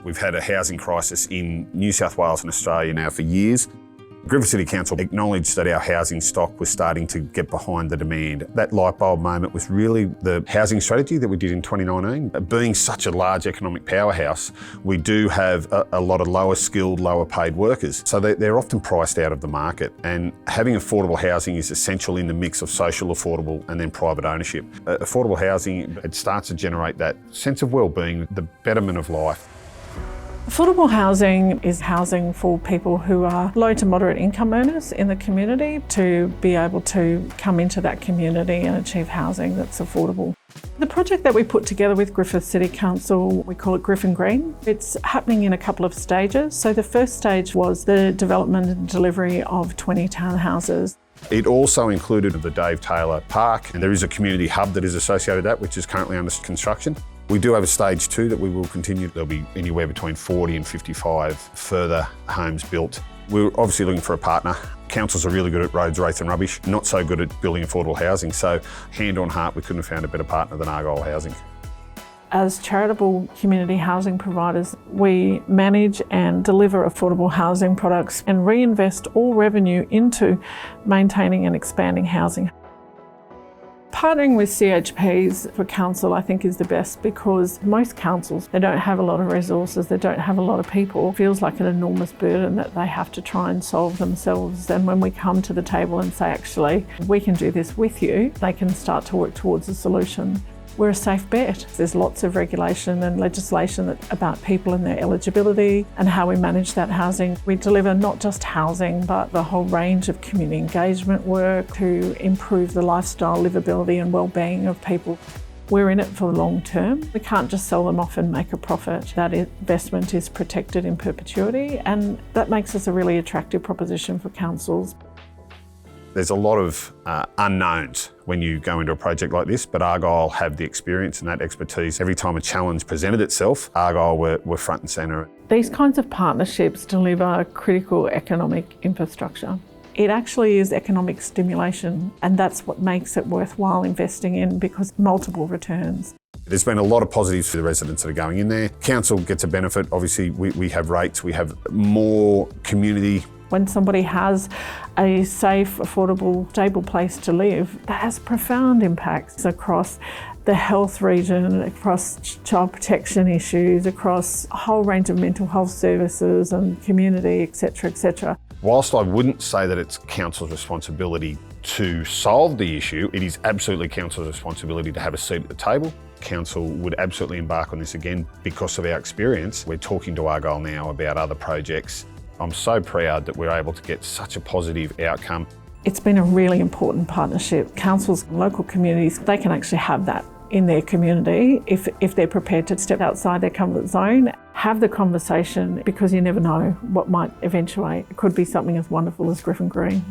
We've had a housing crisis in New South Wales and Australia now for years. Griffith City Council acknowledged that our housing stock was starting to get behind the demand. That light bulb moment was really the housing strategy that we did in 2019. Being such a large economic powerhouse, we do have a lot of lower skilled, lower paid workers. So they're often priced out of the market, and having affordable housing is essential in the mix of social, affordable and then private ownership. Affordable housing, it starts to generate that sense of well-being, the betterment of life. Affordable housing is housing for people who are low to moderate income earners in the community to be able to come into that community and achieve housing that's affordable. The project that we put together with Griffith City Council, we call it Griffin Green. It's happening in a couple of stages. So the first stage was the development and delivery of 20 townhouses. It also included the Dave Taylor Park, and there is a community hub that is associated with that, which is currently under construction. We do have a stage 2 that we will continue. There'll be anywhere between 40 and 55 further homes built. We're obviously looking for a partner. Councils are really good at roads, wraith and rubbish, not so good at building affordable housing. So hand on heart, we couldn't have found a better partner than Argyle Housing. As charitable community housing providers, we manage and deliver affordable housing products and reinvest all revenue into maintaining and expanding housing. Partnering with CHPs for council, I think, is the best, because most councils, they don't have a lot of resources, they don't have a lot of people. It feels like an enormous burden that they have to try and solve themselves. And when we come to the table and say, actually, we can do this with you, they can start to work towards a solution. We're a safe bet. There's lots of regulation and legislation about people and their eligibility and how we manage that housing. We deliver not just housing, but the whole range of community engagement work to improve the lifestyle, livability and well-being of people. We're in it for the long term. We can't just sell them off and make a profit. That investment is protected in perpetuity, and that makes us a really attractive proposition for councils. There's a lot of unknowns when you go into a project like this, but Argyle have the experience and that expertise. Every time a challenge presented itself, Argyle were front and centre. These kinds of partnerships deliver critical economic infrastructure. It actually is economic stimulation, and that's what makes it worthwhile investing in, because multiple returns. There's been a lot of positives for the residents that are going in there. Council gets a benefit. Obviously, we have rates, we have more community. When somebody has a safe, affordable, stable place to live, that has profound impacts across the health region, across child protection issues, across a whole range of mental health services and community, etc., etc. Whilst I wouldn't say that it's council's responsibility to solve the issue, it is absolutely council's responsibility to have a seat at the table. Council would absolutely embark on this again because of our experience. We're talking to Argyle now about other projects. I'm so proud that we're able to get such a positive outcome. It's been a really important partnership. Councils and local communities, they can actually have that in their community if they're prepared to step outside their comfort zone, have the conversation, because you never know what might eventuate. It could be something as wonderful as Griffin Green.